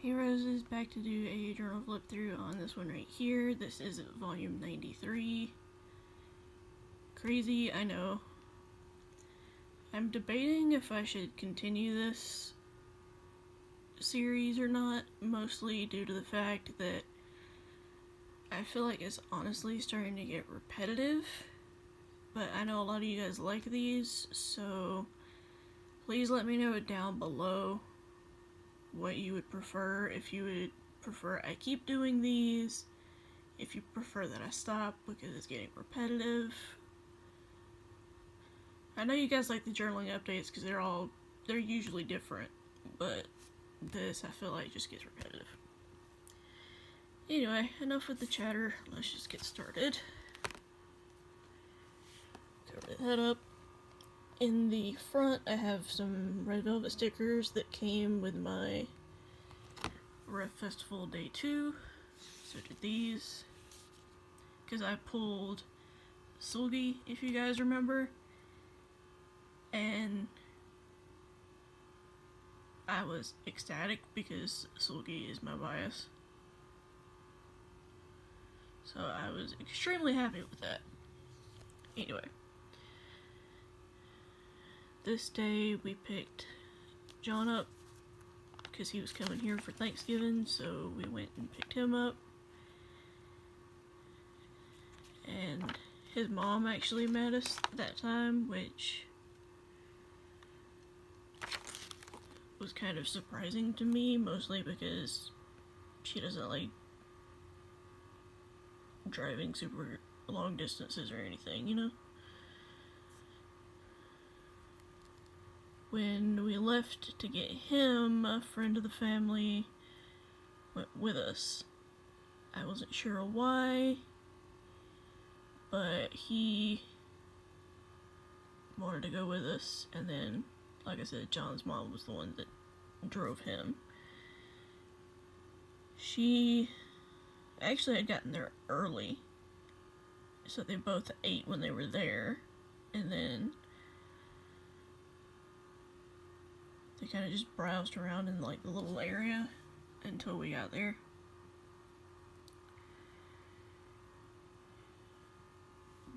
Hey Roses, back to do a journal flip through on this one right here. This is volume 93. Crazy, I know. I'm debating if I should continue this series or not, mostly due to the fact that I feel like it's honestly starting to get repetitive. But I know a lot of you guys like these, so please let me know down below what you would prefer. If you would prefer I keep doing these, if you prefer that I stop because it's getting repetitive. I know you guys like the journaling updates because they're usually different, but this I feel like just gets repetitive. Anyway, enough with the chatter, let's just get started. Cover that up. In the front, I have some Red Velvet stickers that came with my Ref Festival Day 2. So did these. Because I pulled Sulgi, if you guys remember. And I was ecstatic because Sulgi is my bias. So I was extremely happy with that. Anyway. This day we picked John up because he was coming here for Thanksgiving, so we went and picked him up. And his mom actually met us that time, which was kind of surprising to me, mostly because she doesn't like driving super long distances or anything, you know? When we left to get him, a friend of the family went with us. I wasn't sure why, but he wanted to go with us, and then, like I said, John's mom was the one that drove him. She actually had gotten there early, so they both ate when they were there, and then they kind of just browsed around in like the little area until we got there.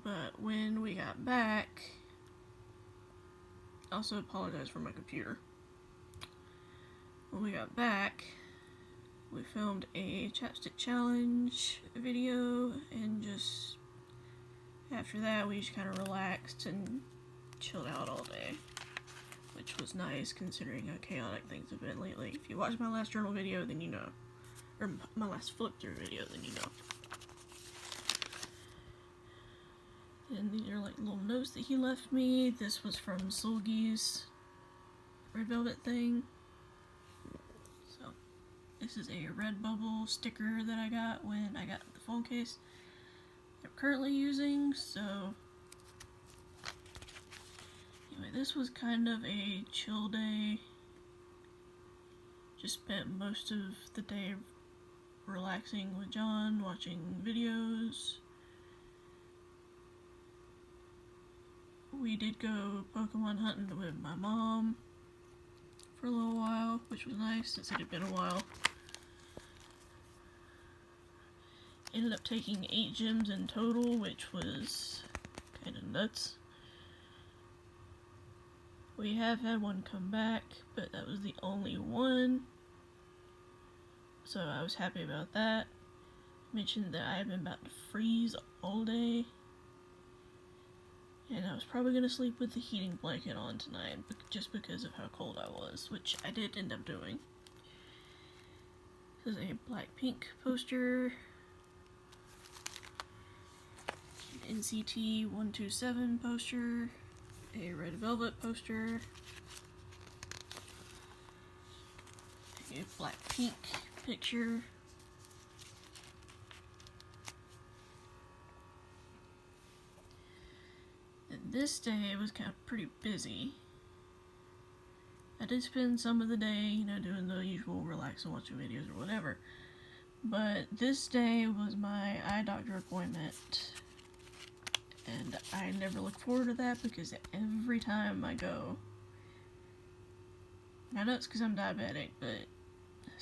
But when we got back, I also apologize for my computer. When we got back, we filmed a chapstick challenge video, and just after that we just kind of relaxed and chilled out all day, which was nice considering how chaotic things have been lately. If you watched my last journal video, then you know. Or my last flip through video, then you know. And these are like little notes that he left me. This was from Sulgi's Red Velvet thing. So, this is a Redbubble sticker that I got when I got the phone case I'm currently using, so anyway, this was kind of a chill day. Just spent most of the day relaxing with John, watching videos. We did go Pokemon hunting with my mom for a little while, which was nice since it had been a while. Ended up taking 8 gems in total, which was kind of nuts. We have had one come back, but that was the only one, so I was happy about that. Mentioned that I had been about to freeze all day, and I was probably going to sleep with the heating blanket on tonight, just because of how cold I was, which I did end up doing. This is a Blackpink poster, an NCT 127 poster, a Red Velvet poster, a Blackpink picture, and this day was kind of pretty busy. I did spend some of the day, you know, doing the usual relaxing watching videos or whatever, but this day was my eye doctor appointment, and I never look forward to that because every time I go, I know it's because I'm diabetic, but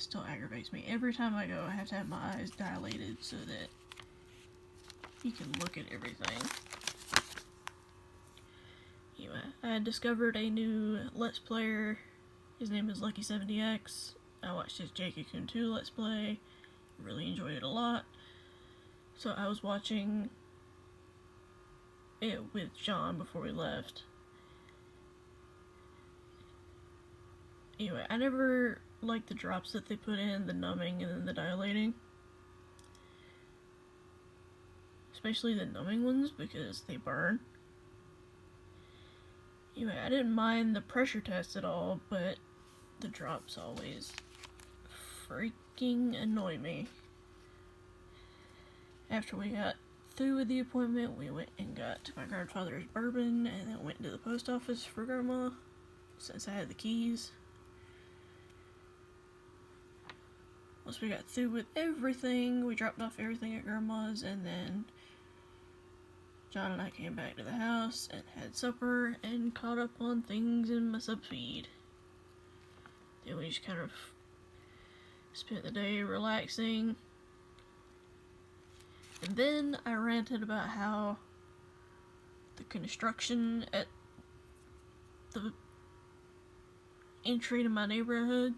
still aggravates me. Every time I go, I have to have my eyes dilated so that you can look at everything. Anyway, I discovered a new Let's Player. His name is Lucky70X. I watched his Jake-Cocoon 2 Let's Play. Really enjoyed it a lot. So I was watching it with John before we left. Anyway, I never liked the drops that they put in, the numbing and then the dilating. Especially the numbing ones, because they burn. Anyway, I didn't mind the pressure test at all, but the drops always freaking annoy me. After we got through with the appointment, we went and got my grandfather's bourbon, and then went to the post office for Grandma, since I had the keys. Once we got through with everything, we dropped off everything at Grandma's, and then John and I came back to the house and had supper and caught up on things in my sub-feed. Then we just kind of spent the day relaxing. And then I ranted about how the construction at the entry to my neighborhood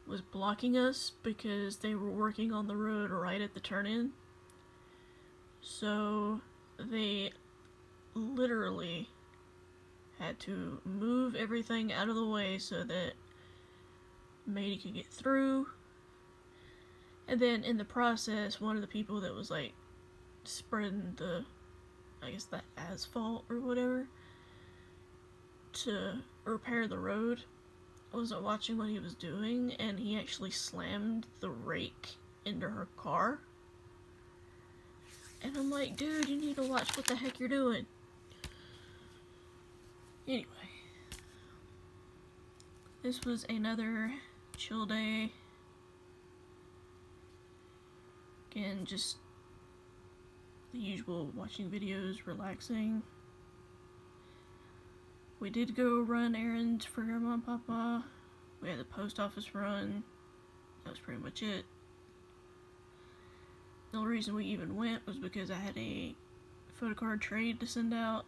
was blocking us because they were working on the road right at the turn-in. So they literally had to move everything out of the way so that Mady could get through. And then in the process, one of the people that was like spreading the, I guess the asphalt or whatever to repair the road, wasn't watching what he was doing, and he actually slammed the rake into her car. And I'm like, dude, you need to watch what the heck you're doing. Anyway, this was another chill day. Again, just the usual, watching videos, relaxing. We did go run errands for Grandma and Papa. We had the post office run. That was pretty much it. The only reason we even went was because I had a photocard trade to send out.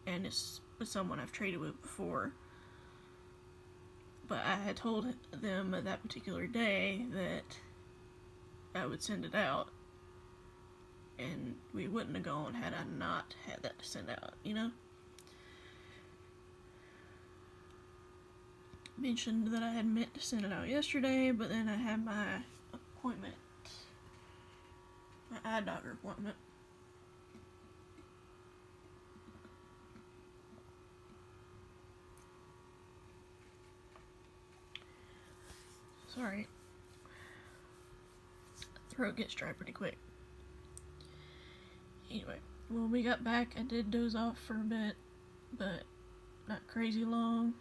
And it's with someone I've traded with before. But I had told them that particular day that I would send it out. And we wouldn't have gone had I not had that to send out, you know? Mentioned that I had meant to send it out yesterday, but then I had my appointment. My eye doctor appointment. Sorry. Throat gets dry pretty quick. Anyway, when we got back, I did doze off for a bit, but not crazy long.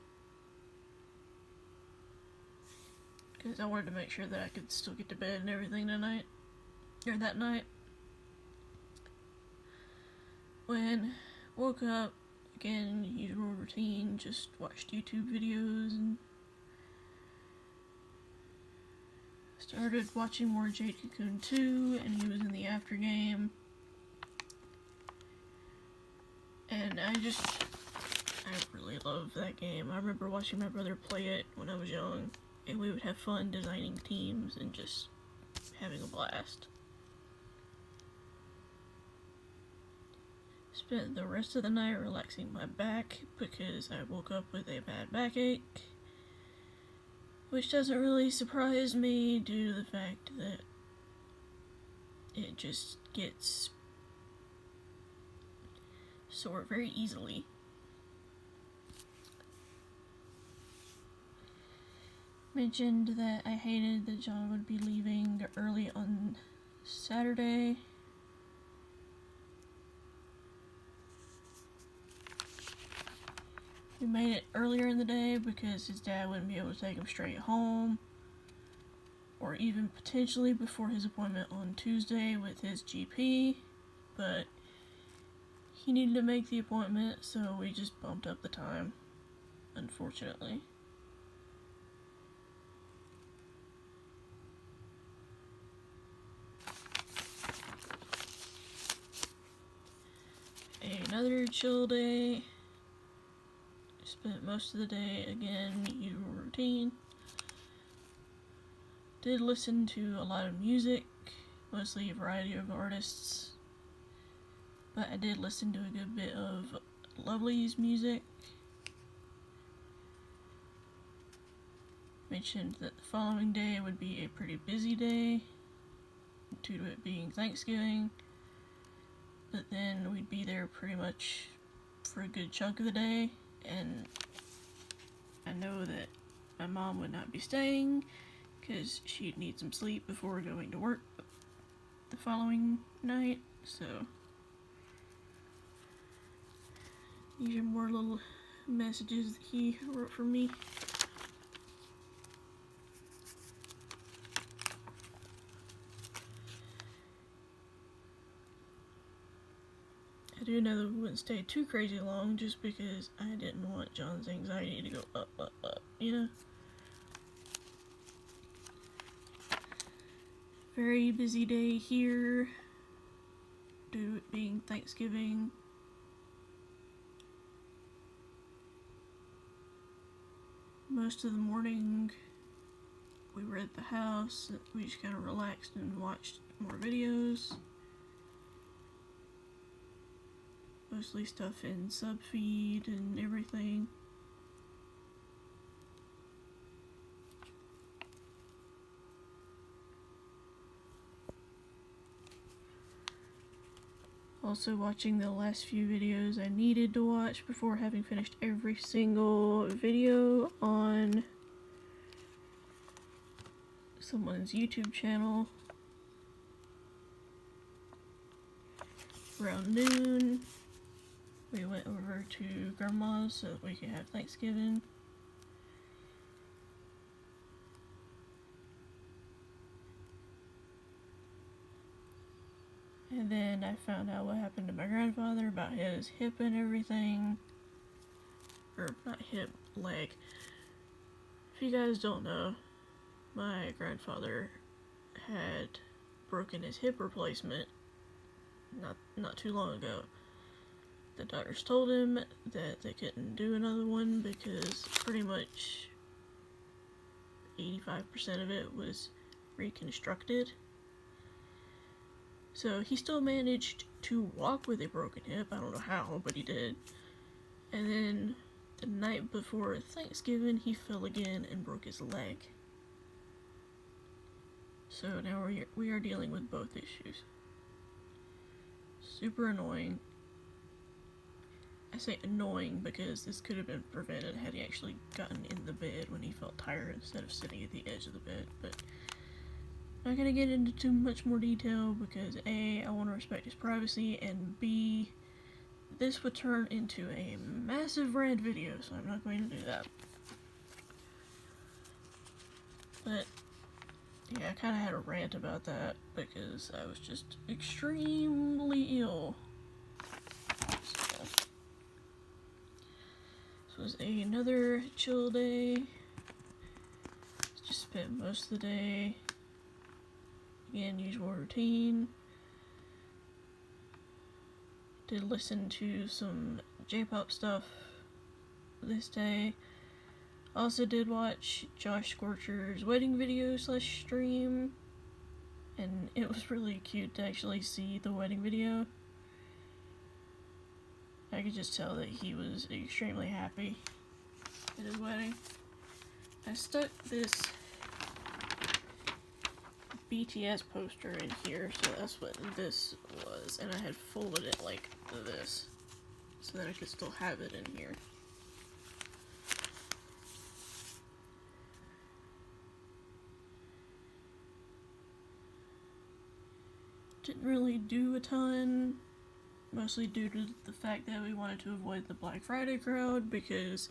Because I wanted to make sure that I could still get to bed and everything tonight. Or that night. When woke up, again, usual routine, just watched YouTube videos and started watching more Jake-Cocoon 2, and he was in the after game. And I really love that game. I remember watching my brother play it when I was young, and we would have fun designing teams and just having a blast. Spent the rest of the night relaxing my back because I woke up with a bad backache, which doesn't really surprise me due to the fact that it just gets sore very easily. Mentioned that I hated that John would be leaving early on Saturday. We made it earlier in the day because his dad wouldn't be able to take him straight home, or even potentially before his appointment on Tuesday with his GP, but he needed to make the appointment, so we just bumped up the time, unfortunately. another chill day. Spent most of the day, again, usual routine. Did listen to a lot of music, mostly a variety of artists. But I did listen to a good bit of Lovely's music. Mentioned that the following day would be a pretty busy day, due to it being Thanksgiving. But then we'd be there pretty much for a good chunk of the day, and I know that my mom would not be staying because she'd need some sleep before going to work the following night, so these are more little messages that he wrote for me. I do know that we wouldn't stay too crazy long just because I didn't want John's anxiety to go up, you know? Very busy day here, due to it being Thanksgiving. Most of the morning we were at the house, we just kind of relaxed and watched more videos. Mostly stuff in Subfeed and everything. Also watching the last few videos I needed to watch before having finished every single video on someone's YouTube channel. Around noon, we went over to Grandma's so that we could have Thanksgiving. And then I found out what happened to my grandfather about his hip and everything. Or not hip, leg. If you guys don't know, my grandfather had broken his hip replacement not too long ago. The doctors told him that they couldn't do another one because pretty much 85% of it was reconstructed. So he still managed to walk with a broken hip. I don't know how, but he did. And then the night before Thanksgiving, he fell again and broke his leg. So now we are dealing with both issues. Super annoying. I say annoying because this could have been prevented had he actually gotten in the bed when he felt tired instead of sitting at the edge of the bed, but I'm not gonna get into too much more detail because A, I want to respect his privacy, and B, this would turn into a massive rant video, so I'm not going to do that. But yeah, I kind of had a rant about that because I was just extremely ill. So, this was another chill day. Just spent most of the day, again, usual routine. Did listen to some J-pop stuff this day. Also did watch Josh Scorcher's wedding video / stream, and it was really cute to actually see the wedding video. I could just tell that he was extremely happy at his wedding. I stuck this BTS poster in here, so that's what this was, and I had folded it like this so that I could still have it in here. Didn't really do a ton, mostly due to the fact that we wanted to avoid the Black Friday crowd because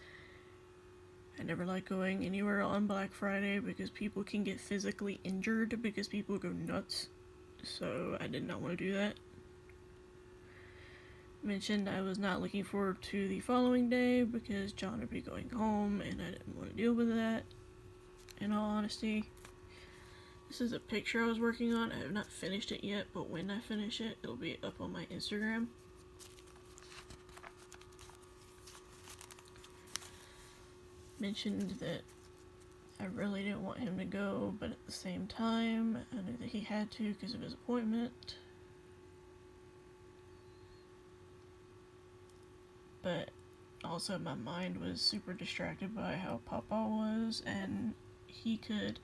I never like going anywhere on Black Friday because people can get physically injured because people go nuts, so I did not want to do that. Mentioned I was not looking forward to the following day because John would be going home and I didn't want to deal with that, in all honesty. This is a picture I was working on. I have not finished it yet, but when I finish it, it'll be up on my Instagram. mentioned that I really didn't want him to go, but at the same time, I knew that he had to because of his appointment. But also my mind was super distracted by how Papa was, and he could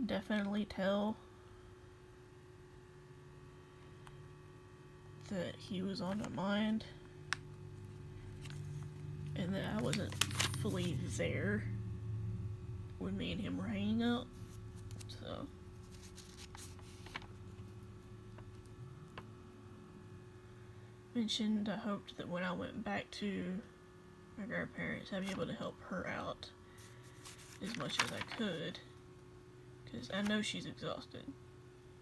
definitely tell that he was on my mind and that I wasn't fully there when me and him were hanging out. So mentioned I hoped that when I went back to my grandparents I'd be able to help her out as much as I could, because I know she's exhausted.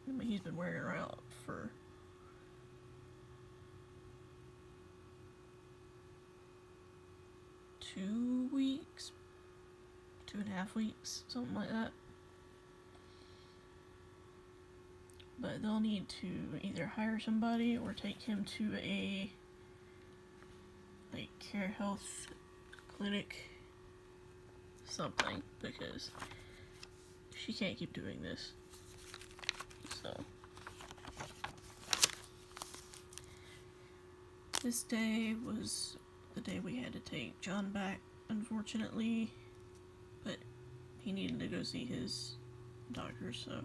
I mean, he's been wearing her out for two weeks, 2.5 weeks, something like that. But they'll need to either hire somebody or take him to a care health clinic, something, because she can't keep doing this. So this day was the day we had to take John back, unfortunately, but he needed to go see his doctor, so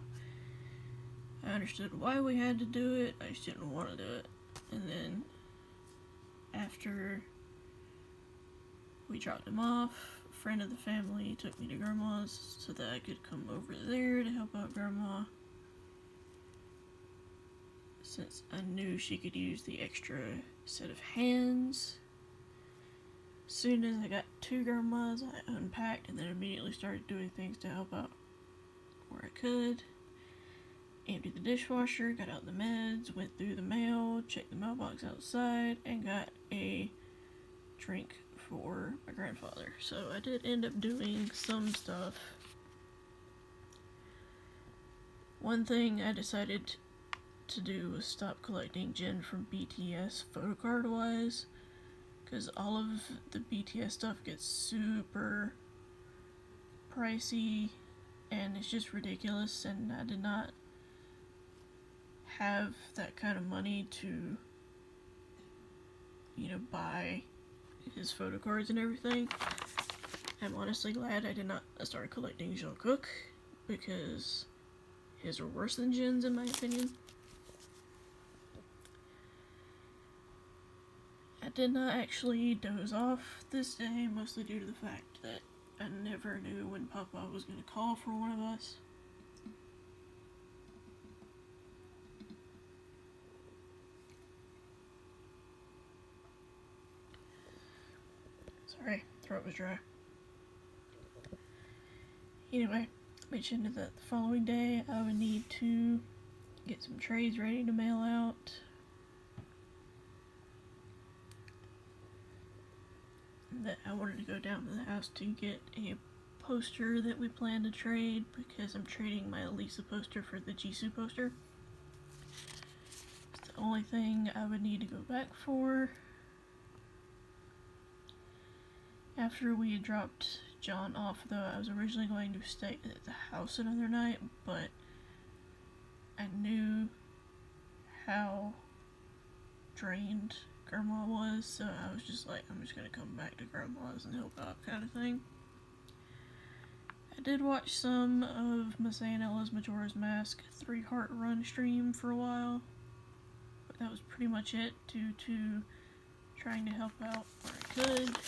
I understood why we had to do it. I just didn't want to do it. And then after we dropped him off, a friend of the family took me to Grandma's so that I could come over there to help out Grandma, since I knew she could use the extra set of hands. As soon as I got to Grandma's, I unpacked and then immediately started doing things to help out where I could. Emptied the dishwasher, got out the meds, went through the mail, checked the mailbox outside, and got a drink for my grandfather. So I did end up doing some stuff. One thing I decided to do was stop collecting Jen from BTS photocard wise, because all of the BTS stuff gets super pricey and it's just ridiculous, and I did not have that kind of money to, buy his photo cards and everything. I'm honestly glad I did not start collecting Jungkook, because his are worse than Jin's in my opinion. I did not actually doze off this day, mostly due to the fact that I never knew when Papa was going to call for one of us. Sorry, throat was dry. Anyway, I mentioned that the following day I would need to get some trays ready to mail out. That I wanted to go down to the house to get a poster that we plan to trade, because I'm trading my Lisa poster for the Jisoo poster. It's the only thing I would need to go back for. After we had dropped John off, though, I was originally going to stay at the house another night, but I knew how drained Grandma was, so I was just like, I'm just gonna come back to Grandma's and help out, kind of thing. I did watch some of Masai and Ella's Majora's Mask 3-Heart Run stream for a while, but that was pretty much it, due to trying to help out where I could.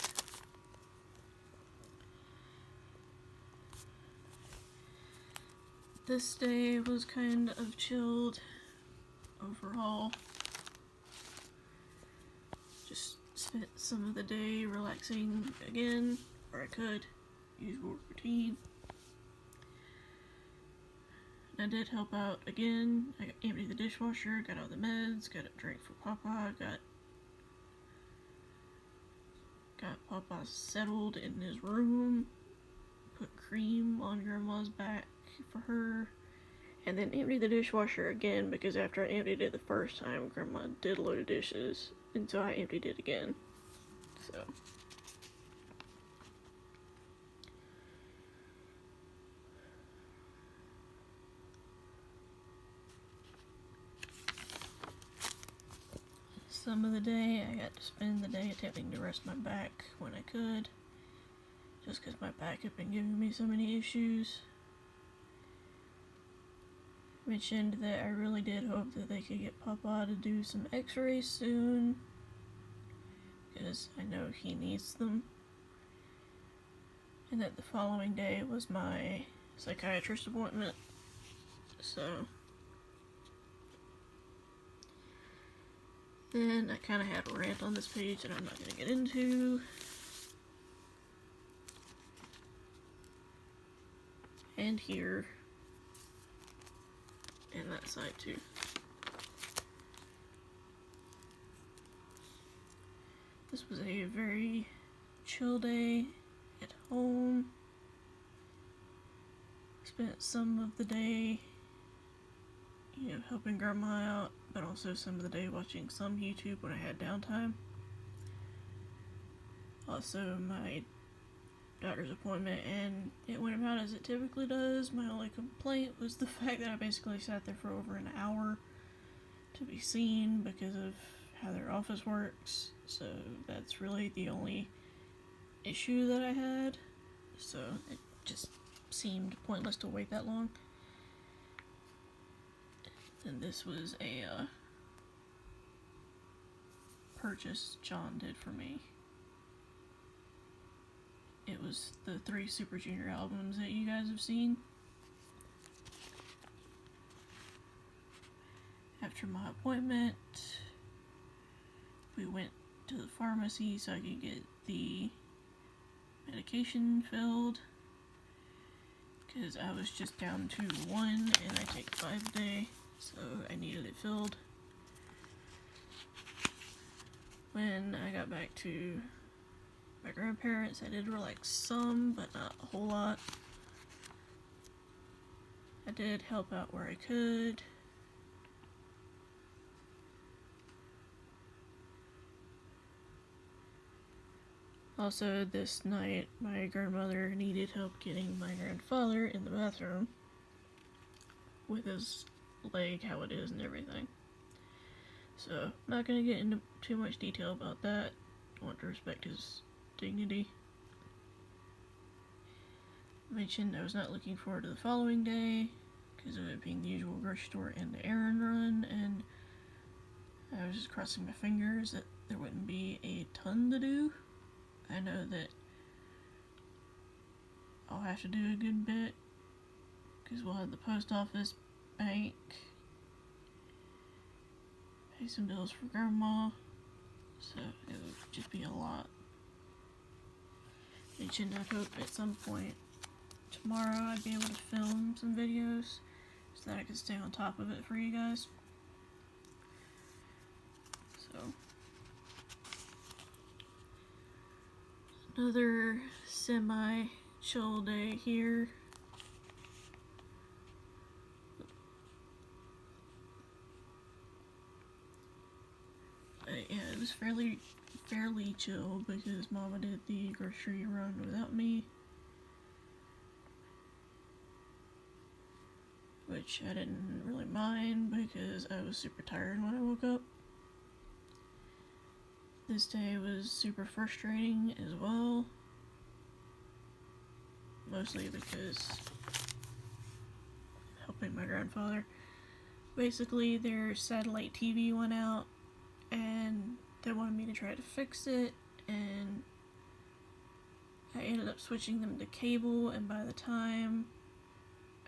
This day was kind of chilled overall. Just spent some of the day relaxing again, where I could. Usual routine. I did help out again. I emptied the dishwasher, got out the meds, got a drink for Papa, got Papa settled in his room, put cream on Grandma's back for her, and then emptied the dishwasher again, because after I emptied it the first time, Grandma did a load of dishes, and so I emptied it again. So some of the day. I got to spend the day attempting to rest my back when I could, just because my back had been giving me so many issues. Mentioned that I really did hope that they could get Papa to do some x-rays soon, because I know he needs them. And that the following day was my psychiatrist appointment. So then I kind of had a rant on this page that I'm not going to get into. And here. And that side too. This was a very chill day at home. Spent some of the day, helping Grandma out, but also some of the day watching some YouTube when I had downtime. Also, my doctor's appointment, and it went about as it typically does. My only complaint was the fact that I basically sat there for over an hour to be seen because of how their office works. So that's really the only issue that I had. So it just seemed pointless to wait that long. And this was a purchase John did for me. It was the 3 Super Junior albums that you guys have seen. After my appointment, we went to the pharmacy so I could get the medication filled, because I was just down to 1 and I take 5 a day, so I needed it filled. When I got back to my grandparents, I did relax some, but not a whole lot. I did help out where I could. Also, this night, my grandmother needed help getting my grandfather in the bathroom with his leg, how it is, and everything. So, not gonna get into too much detail about that. I want to respect his dignity. I mentioned I was not looking forward to the following day because of it being the usual grocery store and the errand run, and I was just crossing my fingers that there wouldn't be a ton to do. I know that I'll have to do a good bit because we'll have the post office, bank, pay some bills for Grandma, so it would just be a lot. Mentioned I hope at some point tomorrow I'd be able to film some videos so that I can stay on top of it for you guys. So, another semi-chill day here. But yeah, it was fairly chill because Mama did the grocery run without me, which I didn't really mind because I was super tired when I woke up. This day was super frustrating as well, mostly because helping my grandfather. Basically, their satellite TV went out and they wanted me to try to fix it, and I ended up switching them to cable, and by the time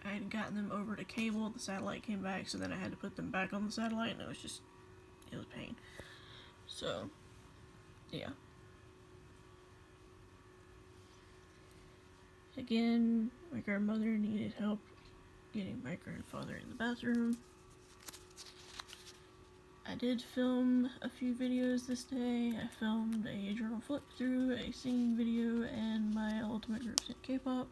I had gotten them over to cable, the satellite came back, so then I had to put them back on the satellite, and it was pain. So, yeah. Again, my grandmother needed help getting my grandfather in the bathroom. I did film a few videos this day. I filmed a journal flip through, a singing video, and my ultimate group sync K-pop.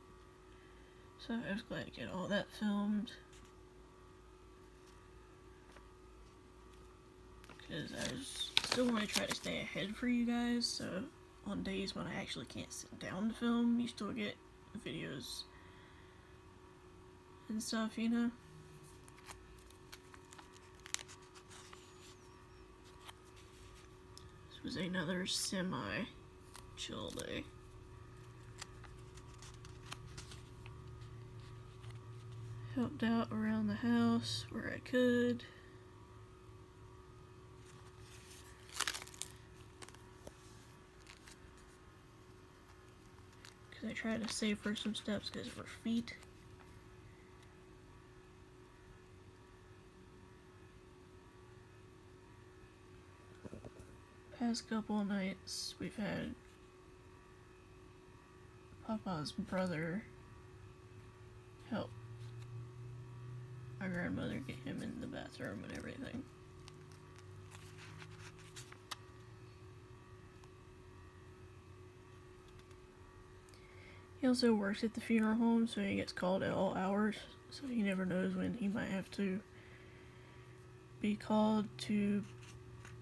So I was glad to get all that filmed, because I still want to try to stay ahead for you guys, so on days when I actually can't sit down to film, you still get videos and stuff, you know? was another semi-chill day. Helped out around the house where I could. Because I tried to save her some steps because of her feet. Past couple of nights we've had Papa's brother help my grandmother get him in the bathroom and everything. He also works at the funeral home, so he gets called at all hours, so he never knows when he might have to be called to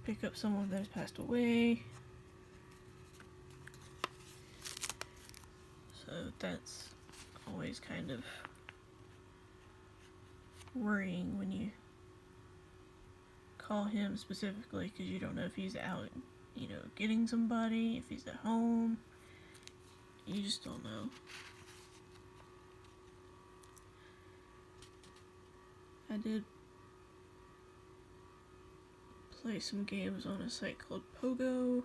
pick up someone that has passed away. So that's always kind of worrying when you call him specifically, because you don't know if he's out, getting somebody, if he's at home. You just don't know. I did play some games on a site called Pogo.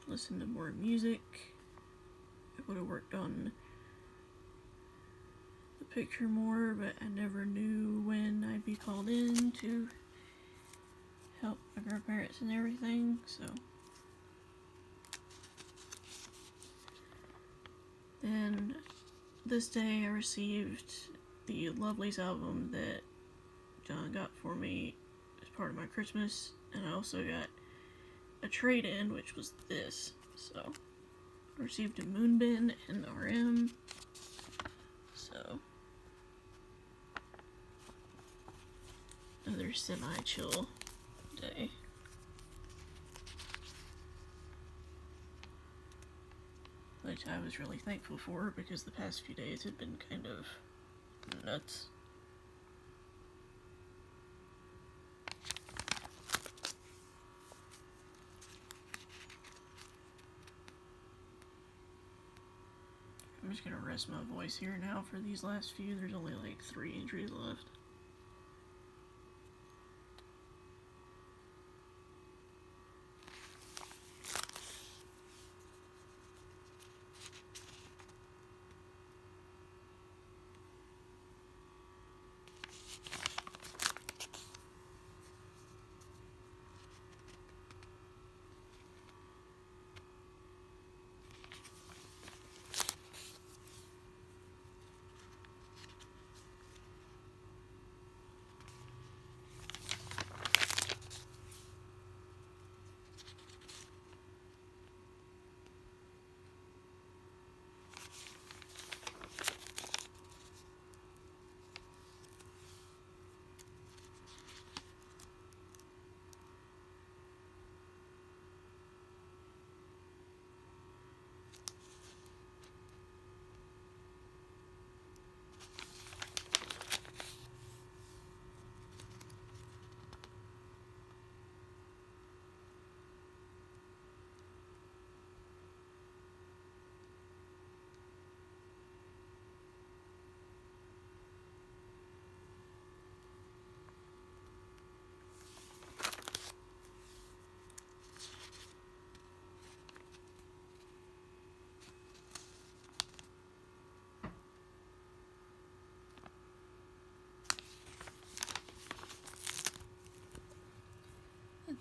Listen to more music. I would have worked on the picture more, but I never knew when I'd be called in to help my grandparents and everything, so. Then this day I received the Lovelies album that John got for me as part of my Christmas, and I also got a trade-in, which was this. So I received a Moonbin and RM. So another semi-chill day. Which I was really thankful for, because the past few days had been kind of nuts. I'm just gonna rest my voice here now for these last few. There's only like 3 injuries left.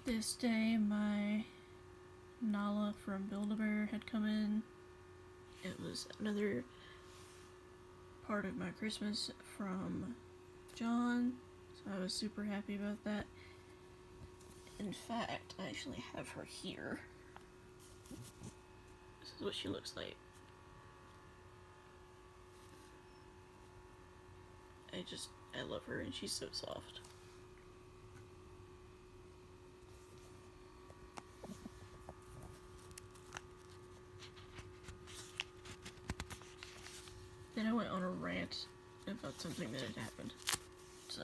This day, my Nala from Build-A-Bear had come in. It was another part of my Christmas from John, so I was super happy about that. In fact, I actually have her here. This is what she looks like. I love her, and she's so soft. Then I went on a rant about something that had happened. So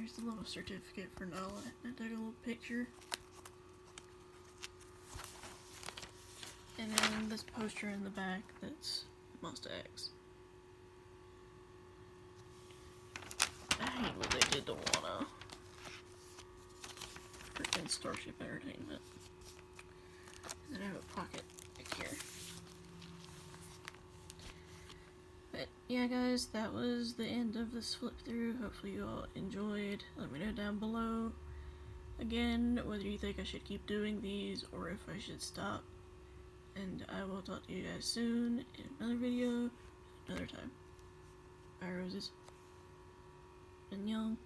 Here's the little certificate for Nala. I took a little picture. And then this poster in the back that's Monsta X. I hate what they did to Lana. Freaking Starship Entertainment. And then I have a pocket back here. But yeah, guys, that was the end of this flip through. Hopefully you all enjoyed. Let me know down below again whether you think I should keep doing these or if I should stop. And I will talk to you guys soon in another video, another time. Bye, roses. And young.